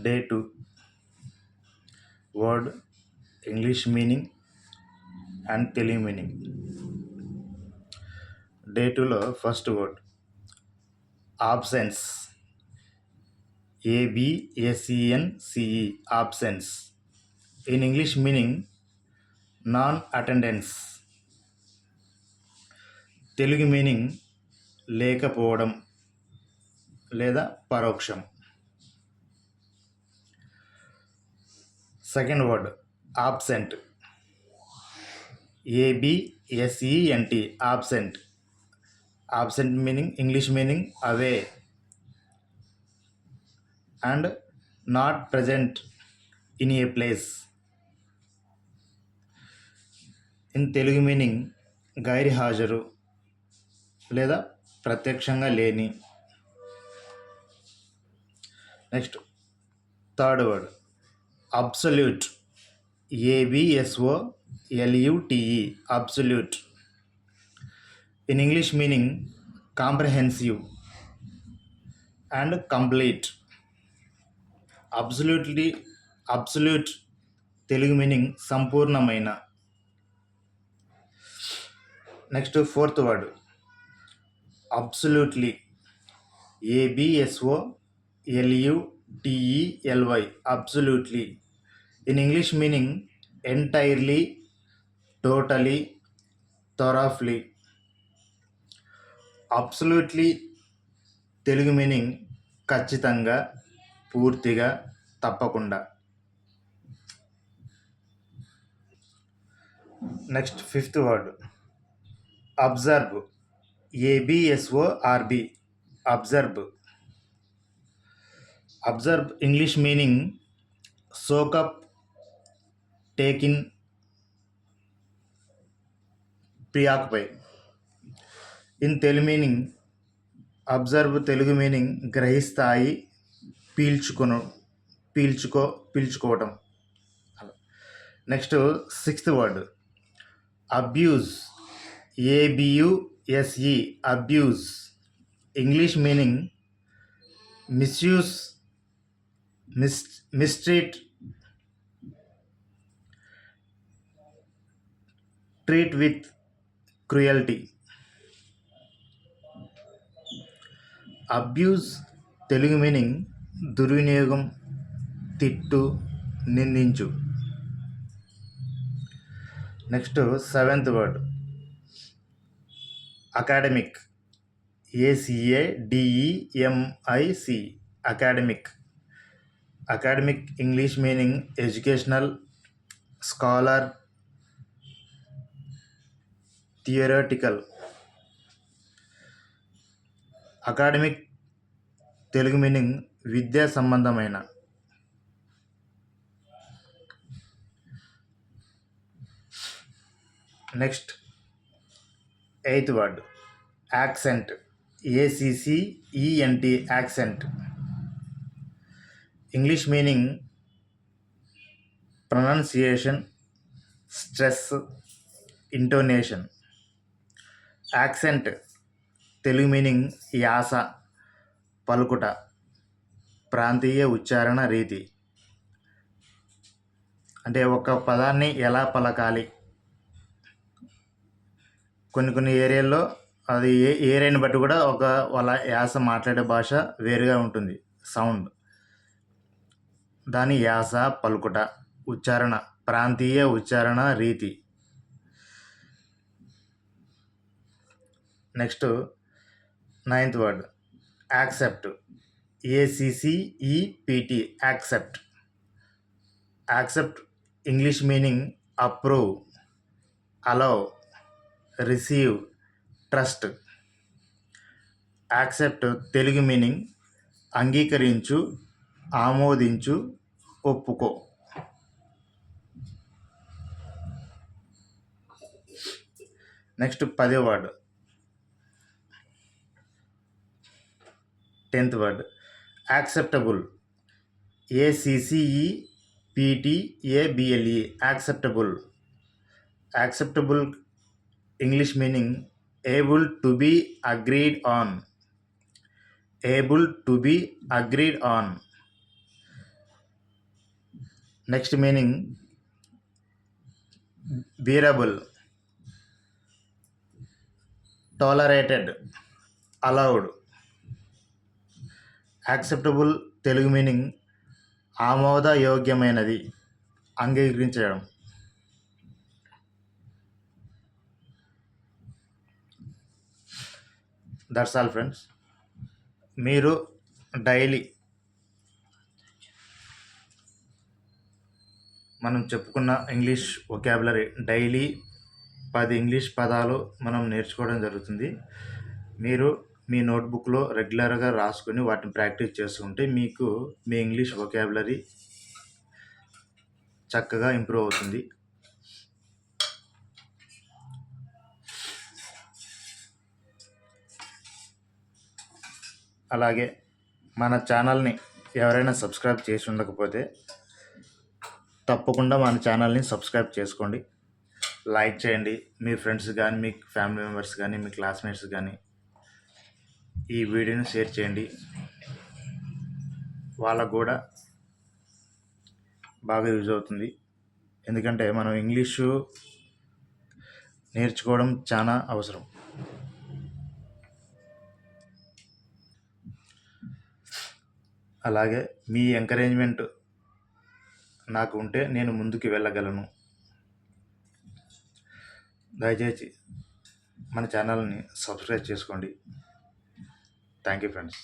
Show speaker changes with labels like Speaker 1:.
Speaker 1: Day 2 word English meaning and Telugu meaning. Day 2 లో first word absence, ABSENCE, absence. In English meaning non attendance. Telugu meaning లేకపోవడం లేదా పరోక్షం. Second word absent, ABSENT, absent. Absent meaning English meaning away and not present in a place. In Telugu meaning గైర్ హాజరు లేదా ప్రత్యక్షంగా లేని. Next third word absolute, ABSOLUTE, absolute. In English meaning comprehensive and complete. Absolute Telugu meaning సంపూర్ణమైన. Next fourth word absolutely, ABSOLUTELY, absolutely. In English meaning entirely, totally, థొరాఫ్లీ. Absolutely Telugu meaning ఖచ్చితంగా, పూర్తిగా, తప్పకుండా. Next fifth word absorb, ABSORB, absorb. Absorb English meaning soak up, take in, preoccupy. In Telugu meaning absorb Telugu meaning గ్రహిస్తాయి, పీల్చుకోవటం. Next sixth word abuse, ABUSE, abuse. English meaning misuse, mistreat, treat with cruelty. Abuse Telugu meaning దుర్వినియోగం, తిట్టు, నిందించు. Next seventh word academic, ACADEMIC, academic. Academic English meaning educational, scholar, theoretical. Academic Telugu meaning విద్యా సంబంధమైన. Next eighth word accent, ACCENT, accent. English meaning pronunciation, stress, intonation. Accent Telugu meaning యాస, పలుకుట, ప్రాంతీయ ఉచ్చారణ రీతి. అంటే ఒక పదాన్ని ఎలా పలకాలి. కొన్ని ఏరియాల్లో అది ఏరియాని బట్టి కూడా వాళ్ళ యాస, మాట్లాడే భాష వేరుగా ఉంటుంది. సౌండ్, దాని యాస, పలుకుట, ఉచ్చారణ, ప్రాంతీయ ఉచ్చారణ రీతి. Next ninth word accept, ACCEPT, accept. Accept English meaning approve, allow, receive, trust. Accept Telugu meaning అంగీకరించు, ఆమోదించు, ఒప్పుకో. నెక్స్ట్ 10వ word 10th word acceptable, ACCEPTABLE, acceptable. Acceptable English meaning able to be agreed on, able to be agreed on. Next meaning bearable, tolerated, allowed. Acceptable Telugu meaning ఆమోదయోగ్యమైనది, అంగీకరించడం. That's all friends. మీరు daily మనం చెప్పుకున్న English vocabulary daily 10 English పదాలు మనం నేర్చుకోవడం జరుగుతుంది. మీరు మీ నోట్బుక్లో రెగ్యులర్గా రాసుకొని వాటిని ప్రాక్టీస్ చేసుకుంటే మీకు మీ ఇంగ్లీష్ వొకాబులరీ చక్కగా ఇంప్రూవ్ అవుతుంది. అలాగే మన ఛానల్ని ఎవరైనా సబ్స్క్రైబ్ చేసి ఉండకపోతే తప్పకుండా మన ఛానల్ని సబ్స్క్రైబ్ చేసుకోండి, లైక్ చేయండి. మీ ఫ్రెండ్స్ కానీ, మీ ఫ్యామిలీ మెంబర్స్ కానీ, మీ క్లాస్మేట్స్ కానీ ఈ వీడియోని షేర్ చేయండి. వాళ్ళకు కూడా బాగా యూజ్ అవుతుంది. ఎందుకంటే మనం ఇంగ్లీషు నేర్చుకోవడం చాలా అవసరం. అలాగే మీ ఎంకరేజ్మెంట్ నాకు ఉంటే నేను ముందుకు వెళ్ళగలను. దయచేసి మన ఛానల్ని సబ్స్క్రైబ్ చేసుకోండి. Thank you friends.